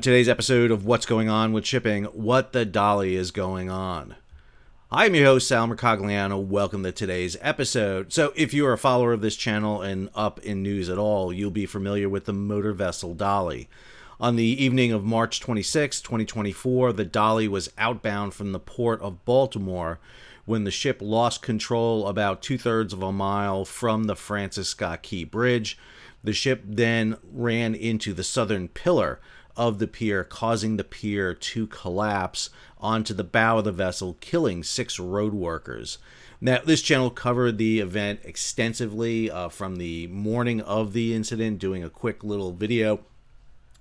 Today's episode of What's Going On with Shipping, What the Dali is Going On. I'm your host, Sal Mercogliano. Welcome to today's episode. So if you're a follower of this channel and up in news at all, you'll be familiar with the motor vessel Dali. On the evening of March 26, 2024, the Dali was outbound from the port of Baltimore when the ship lost control about 2/3 of a mile from the Francis Scott Key Bridge. The ship then ran into the southern pillar of the pier, causing the pier to collapse onto the bow of the vessel, killing 6 road workers. Now, this channel covered the event extensively from the morning of the incident, doing a quick little video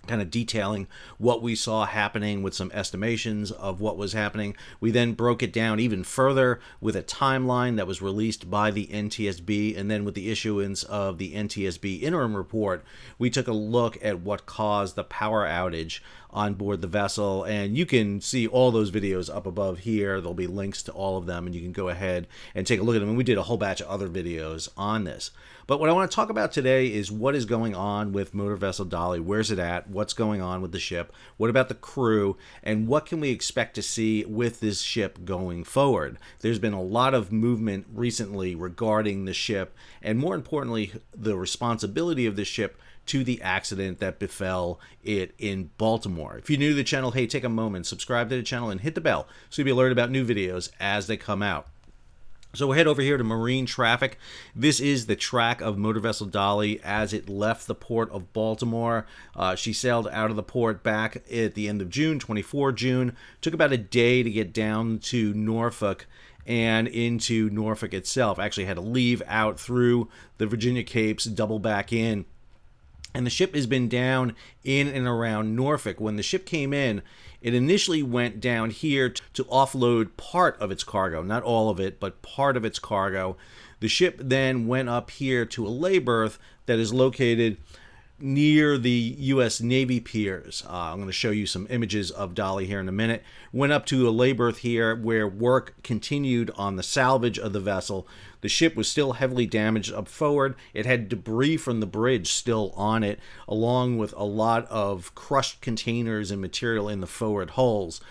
kind of detailing what we saw happening with some estimations of what was happening. We then broke it down even further with a timeline that was released by the NTSB, and then with the issuance of the NTSB interim report, we took a look at what caused the power outage on board the vessel, and you can see all those videos up above here. There'll be links to all of them, and you can go ahead and take a look at them. And we did a whole batch of other videos on this. But what I want to talk about today is what is going on with motor vessel Dali. Where's it at? What's going on with the ship? What about the crew? And what can we expect to see with this ship going forward? There's been a lot of movement recently regarding the ship, and more importantly, the responsibility of the ship to the accident that befell it in Baltimore. If you're new to the channel, hey, take a moment, subscribe to the channel, and hit the bell so you'll be alerted about new videos as they come out. So we'll head over here to marine traffic. This is the track of motor vessel Dali as it left the port of Baltimore. She sailed out of the port back at the end of June, 24 June. Took about a day to get down to Norfolk and into Norfolk itself. Actually had to leave out through the Virginia Capes, double back in. And the ship has been down in and around Norfolk. When the ship came in, it initially went down here to offload part of its cargo. Not all of it, but part of its cargo. The ship then went up here to a lay berth that is located near the U.S. Navy piers. I'm going to show you some images of Dali here in a minute. Went up to a lay berth here where work continued on the salvage of the vessel. The ship was still heavily damaged up forward. It had debris from the bridge still on it, along with a lot of crushed containers and material in the forward hulls.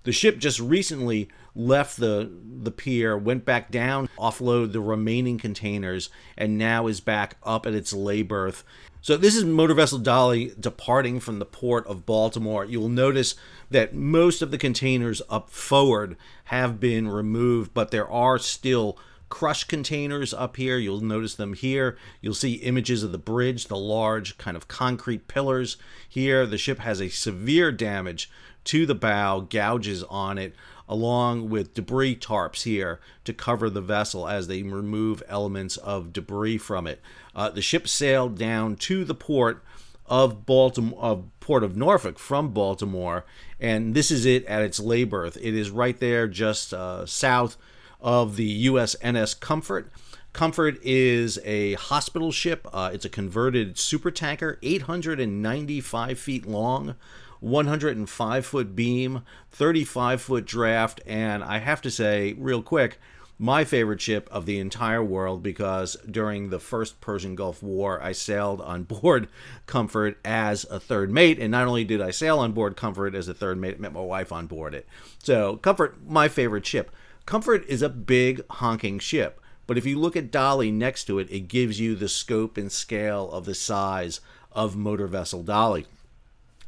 The ship just recently left the pier, went back down, offload the remaining containers, and now is back up at its lay berth. So this is motor vessel Dali departing from the port of Baltimore. You'll notice that most of the containers up forward have been removed, but there are still crushed containers up here. You'll notice them here. You'll see images of the bridge, the large kind of concrete pillars here. The ship has a severe damage to the bow, gouges on it, along with debris tarps here to cover the vessel as they remove elements of debris from it. The ship sailed down to the port of Norfolk from Baltimore, and this is it at its lay berth. It is right there just south of the USNS Comfort. Comfort is a hospital ship. It's a converted supertanker, 895 feet long, 105-foot beam, 35-foot draft, and I have to say, real quick, my favorite ship of the entire world, because during the first Persian Gulf War, I sailed on board Comfort as a third mate, and not only did I sail on board Comfort as a third mate, I met my wife on board it. So Comfort, my favorite ship. Comfort is a big honking ship, but if you look at Dali next to it, it gives you the scope and scale of the size of motor vessel Dali.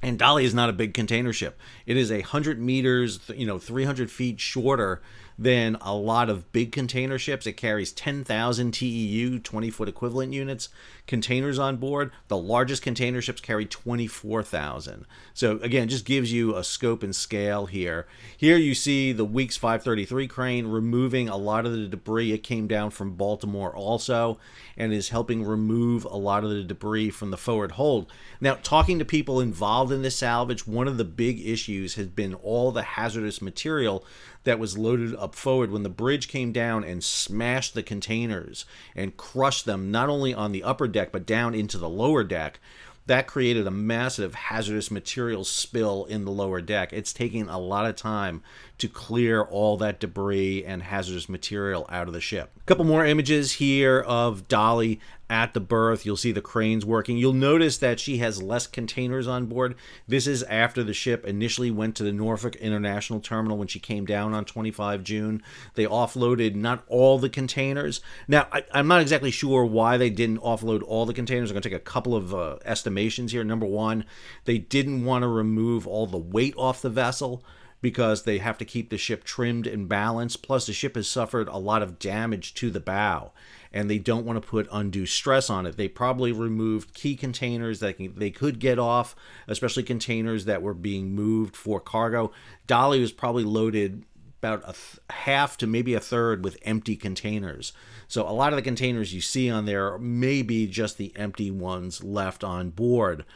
And Dali is not a big container ship. It is 100 meters, 300 feet shorter than a lot of big container ships. It carries 10,000 TEU, 20-foot equivalent units, containers on board. The largest container ships carry 24,000. So again, just gives you a scope and scale here. Here you see the Weeks 533 crane removing a lot of the debris. It came down from Baltimore also and is helping remove a lot of the debris from the forward hold. Now, talking to people involved in this salvage, one of the big issues has been all the hazardous material that was loaded up forward when the bridge came down and smashed the containers and crushed them, not only on the upper deck but down into the lower deck. That created a massive hazardous materials spill in the lower deck. It's taking a lot of time to clear all that debris and hazardous material out of the ship. A couple more images here of Dali at the berth. You'll see the cranes working. You'll notice that she has less containers on board. This is after the ship initially went to the Norfolk International Terminal when she came down on 25 June. They offloaded not all the containers. Now, I'm not exactly sure why they didn't offload all the containers. I'm going to take a couple of estimations here. Number one, they didn't want to remove all the weight off the vessel because they have to keep the ship trimmed and balanced. Plus, the ship has suffered a lot of damage to the bow, and they don't want to put undue stress on it. They probably removed key containers that they could get off, especially containers that were being moved for cargo. Dali was probably loaded about half to maybe a third with empty containers. So a lot of the containers you see on there may be just the empty ones left on board.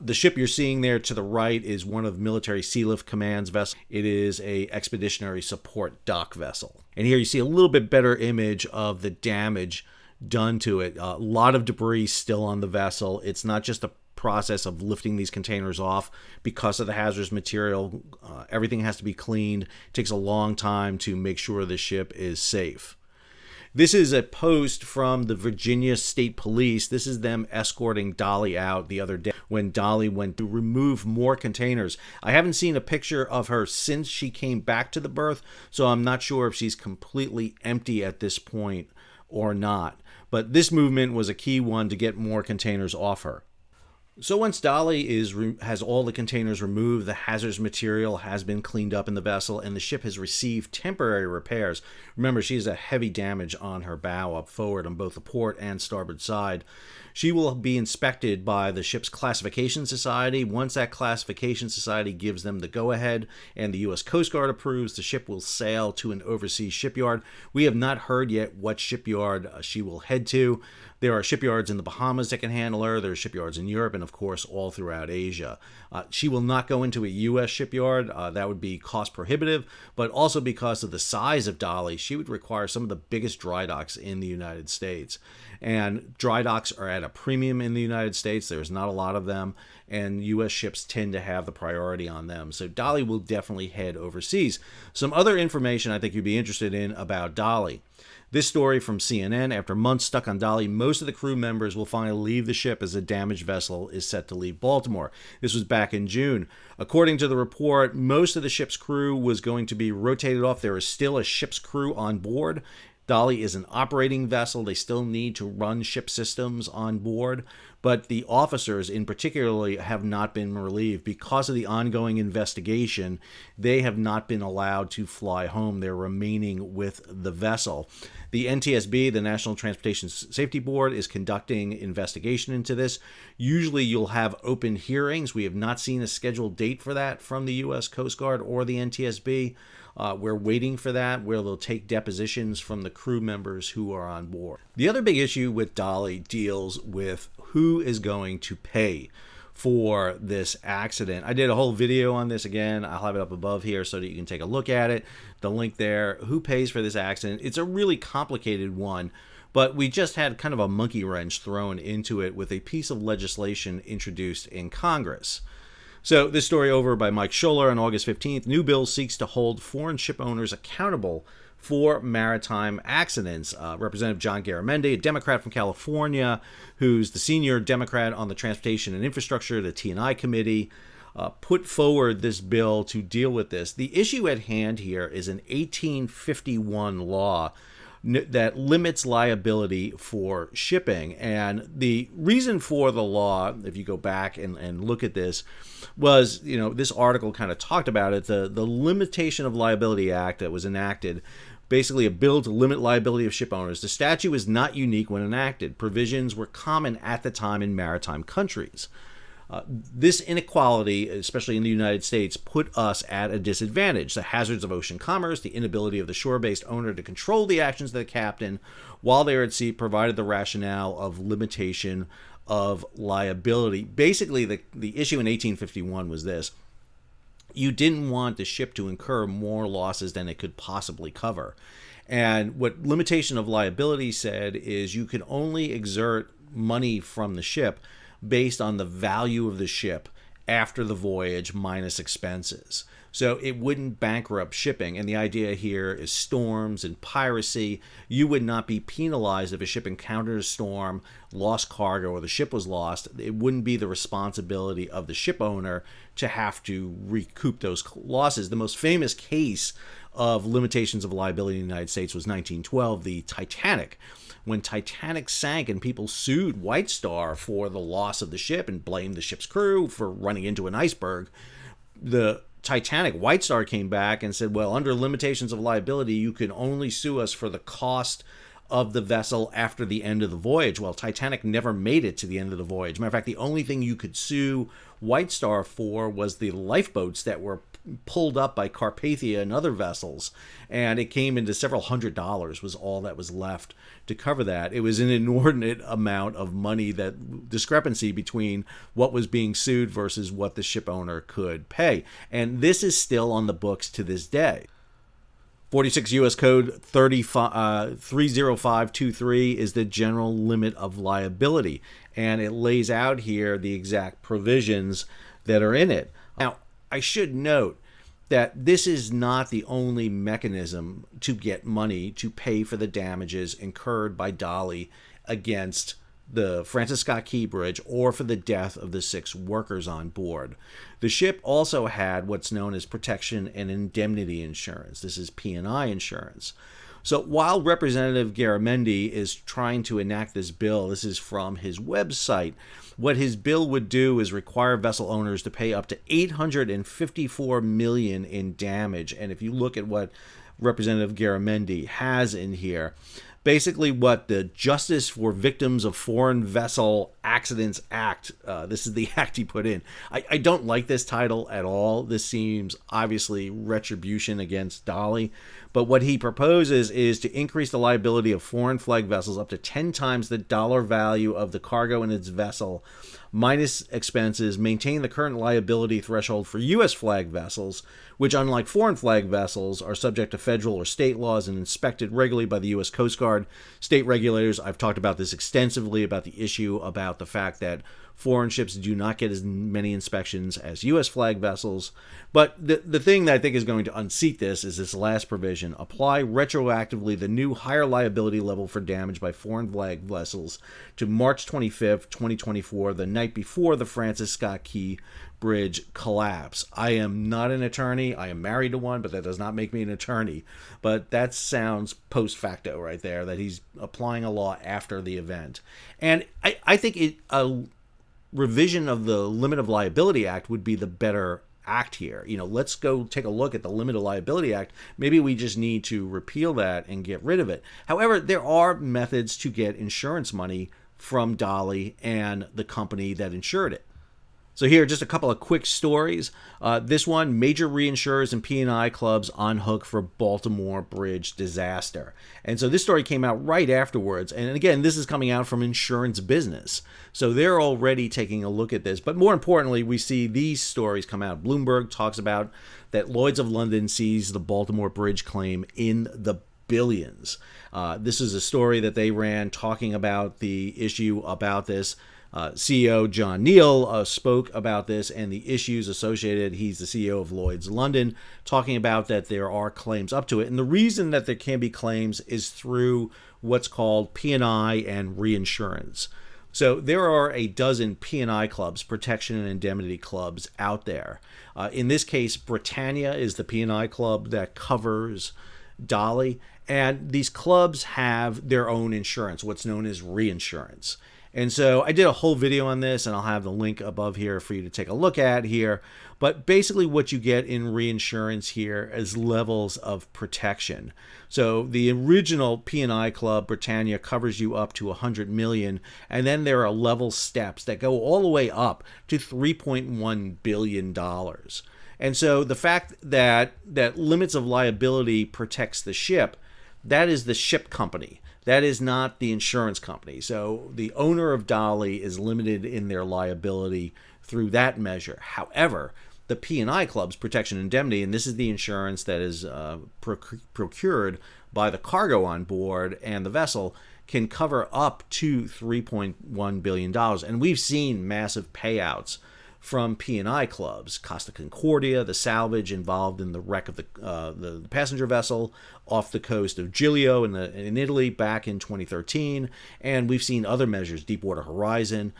The ship you're seeing there to the right is one of Military Sealift Command's vessels. It is a expeditionary support dock vessel. And here you see a little bit better image of the damage done to it. A lot of debris still on the vessel. It's not just a process of lifting these containers off because of the hazardous material. Everything has to be cleaned. It takes a long time to make sure the ship is safe. This is a post from the Virginia State Police. This is them escorting Dali out the other day when Dali went to remove more containers. I haven't seen a picture of her since she came back to the berth, so I'm not sure if she's completely empty at this point or not. But this movement was a key one to get more containers off her. So once Dali has all the containers removed, the hazardous material has been cleaned up in the vessel, and the ship has received temporary repairs. Remember, she has a heavy damage on her bow up forward on both the port and starboard side. She will be inspected by the ship's classification society. Once that classification society gives them the go-ahead and the U.S. Coast Guard approves, the ship will sail to an overseas shipyard. We have not heard yet what shipyard she will head to. There are shipyards in the Bahamas that can handle her. There are shipyards in Europe and, of course, all throughout Asia. She will not go into a U.S. shipyard. That would be cost prohibitive, but also because of the size of Dali, she would require some of the biggest dry docks in the United States. And dry docks are at a premium in the United States. There's not a lot of them, and U.S. ships tend to have the priority on them. So Dali will definitely head overseas. Some other information I think you'd be interested in about Dali. This story from CNN: after months stuck on Dali, most of the crew members will finally leave the ship as a damaged vessel is set to leave Baltimore. This was back in June. According to the report, most of the ship's crew was going to be rotated off. There is still a ship's crew on board. Dali is an operating vessel. They still need to run ship systems on board, but the officers in particular have not been relieved. Because of the ongoing investigation, they have not been allowed to fly home. They're remaining with the vessel. The NTSB, the National Transportation Safety Board, is conducting investigation into this. Usually you'll have open hearings. We have not seen a scheduled date for that from the U.S. Coast Guard or the NTSB. We're waiting for that, where they'll take depositions from the crew members who are on board. The other big issue with Dali deals with who is going to pay for this accident. I did a whole video on this. Again, I'll have it up above here so that you can take a look at it. The link there. Who pays for this accident? It's a really complicated one, but we just had kind of a monkey wrench thrown into it with a piece of legislation introduced in Congress. So this story over by Mike Scholler on August 15th. New bill seeks to hold foreign ship owners accountable for maritime accidents. Representative John Garamendi, a Democrat from California, who's the senior Democrat on the Transportation and Infrastructure, the T&I Committee, put forward this bill to deal with this. The issue at hand here is an 1851 law that limits liability for shipping. And the reason for the law, if you go back and look at this, was, this article kind of talked about it, the Limitation of Liability Act that was enacted, basically a bill to limit liability of ship owners. The statute was not unique when enacted. Provisions were common at the time in maritime countries. This inequality, especially in the United States, put us at a disadvantage. The hazards of ocean commerce, the inability of the shore-based owner to control the actions of the captain while they are at sea, provided the rationale of limitation of liability. Basically, the issue in 1851 was this. You didn't want the ship to incur more losses than it could possibly cover. And what limitation of liability said is you can only exert money from the ship based on the value of the ship after the voyage minus expenses. So it wouldn't bankrupt shipping. And the idea here is storms and piracy. You would not be penalized if a ship encountered a storm, lost cargo, or the ship was lost. It wouldn't be the responsibility of the ship owner to have to recoup those losses. The most famous case of limitations of liability in the United States was 1912, the Titanic. When Titanic sank and people sued White Star for the loss of the ship and blamed the ship's crew for running into an iceberg, the Titanic, White Star came back and said, well, under limitations of liability, you can only sue us for the cost of the vessel after the end of the voyage. Well, Titanic never made it to the end of the voyage. Matter of fact, the only thing you could sue White Star for was the lifeboats that were pulled up by Carpathia and other vessels, and it came into several $100 was all that was left to cover that. It was an inordinate amount of money, that discrepancy between what was being sued versus what the ship owner could pay. And this is still on the books to this day. 46 U.S. Code 30523 is the general limit of liability, and it lays out here the exact provisions that are in it. Now, I should note that this is not the only mechanism to get money to pay for the damages incurred by Dali against the Francis Scott Key Bridge or for the death of the 6 workers on board. The ship also had what's known as protection and indemnity insurance. This is P&I insurance. So while Representative Garamendi is trying to enact this bill, this is from his website, what his bill would do is require vessel owners to pay up to $854 million in damage. And if you look at what Representative Garamendi has in here, basically what the Justice for Victims of Foreign Vessel Accidents Act, this is the act he put in. I don't like this title at all. This seems obviously retribution against Dali. But what he proposes is to increase the liability of foreign flag vessels up to 10 times the dollar value of the cargo in its vessel, minus expenses, maintain the current liability threshold for U.S. flag vessels, which, unlike foreign flag vessels, are subject to federal or state laws and inspected regularly by the U.S. Coast Guard. State regulators, I've talked about this extensively, about the issue about the fact that foreign ships do not get as many inspections as U.S. flag vessels. But the thing that I think is going to unseat this is this last provision. Apply retroactively the new higher liability level for damage by foreign flag vessels to March 25th, 2024, the night before the Francis Scott Key Bridge collapse. I am not an attorney. I am married to one, but that does not make me an attorney. But that sounds post facto right there, that he's applying a law after the event. And I think a revision of the Limit of Liability Act would be the better act here. Let's go take a look at the Limit of Liability Act. Maybe we just need to repeal that and get rid of it. However, there are methods to get insurance money from Dali and the company that insured it. So here, just a couple of quick stories. This one, major reinsurers and P&I clubs on hook for Baltimore Bridge disaster. And so this story came out right afterwards. And again, this is coming out from Insurance Business. So they're already taking a look at this. But more importantly, we see these stories come out. Bloomberg talks about that Lloyd's of London sees the Baltimore Bridge claim in the billions. This is a story that they ran talking about the issue about this. CEO John Neal spoke about this and the issues associated. He's the CEO of Lloyd's London, talking about that there are claims up to it. And the reason that there can be claims is through what's called P&I and reinsurance. So there are a dozen P&I clubs, protection and indemnity clubs out there. In this case, Britannia is the P&I club that covers Dali. And these clubs have their own insurance, what's known as reinsurance. And so I did a whole video on this, and I'll have the link above here for you to take a look at here. But basically what you get in reinsurance here is levels of protection. So the original P&I club, Britannia, covers you up to $100 million. And then there are level steps that go all the way up to $3.1 billion. And so the fact that limits of liability protects the ship, that is the ship company. That is not the insurance company. So the owner of Dali is limited in their liability through that measure. However, the P&I club's protection indemnity, and this is the insurance that is procured by the cargo on board and the vessel, can cover up to $3.1 billion. And we've seen massive payouts from P&I clubs, Costa Concordia, the salvage involved in the wreck of the passenger vessel off the coast of Giglio in Italy back in 2013, and we've seen other measures, Deepwater Horizon.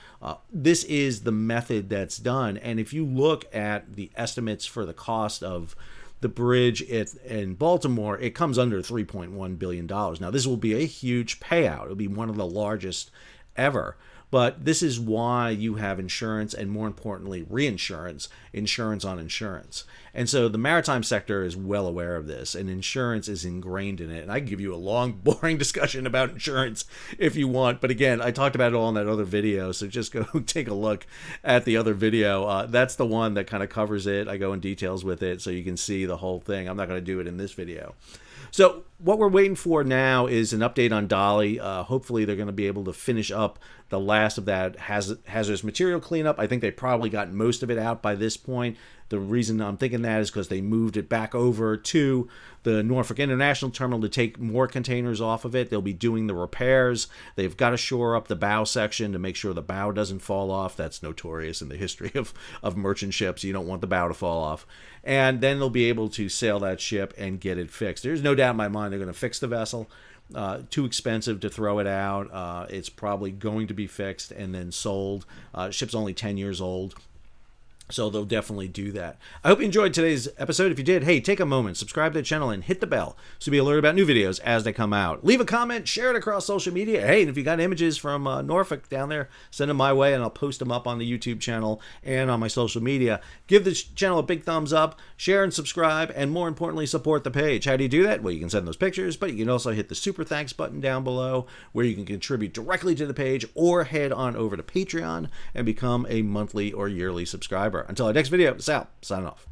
This is the method that's done, and if you look at the estimates for the cost of the bridge in Baltimore, it comes under $3.1 billion. Now, this will be a huge payout. It'll be one of the largest ever. But this is why you have insurance and, more importantly, reinsurance, insurance on insurance. And so the maritime sector is well aware of this, and insurance is ingrained in it. And I can give you a long, boring discussion about insurance if you want. But again, I talked about it all in that other video, so just go take a look at the other video. That's the one that kind of covers it. I go in details with it so you can see the whole thing. I'm not going to do it in this video. So what we're waiting for now is an update on Dali. Hopefully they're going to be able to finish up the last of that hazardous material cleanup. I think they probably got most of it out by this point. The reason I'm thinking that is because they moved it back over to the Norfolk International Terminal to take more containers off of it. They'll be doing the repairs. They've got to shore up the bow section to make sure the bow doesn't fall off. That's notorious in the history of merchant ships. You don't want the bow to fall off. And then they'll be able to sail that ship and get it fixed. There's no doubt in my mind they're going to fix the vessel. Too expensive to throw it out. It's probably going to be fixed and then sold. Ship's only 10 years old. So they'll definitely do that. I hope you enjoyed today's episode. If you did, hey, take a moment, subscribe to the channel, and hit the bell so you'll be alerted about new videos as they come out. Leave a comment, share it across social media. Hey, and if you got images from Norfolk down there, send them my way, and I'll post them up on the YouTube channel and on my social media. Give this channel a big thumbs up, share and subscribe, and more importantly, support the page. How do you do that? Well, you can send those pictures, but you can also hit the super thanks button down below where you can contribute directly to the page, or head on over to Patreon and become a monthly or yearly subscriber. Until our next video, Sal, signing off.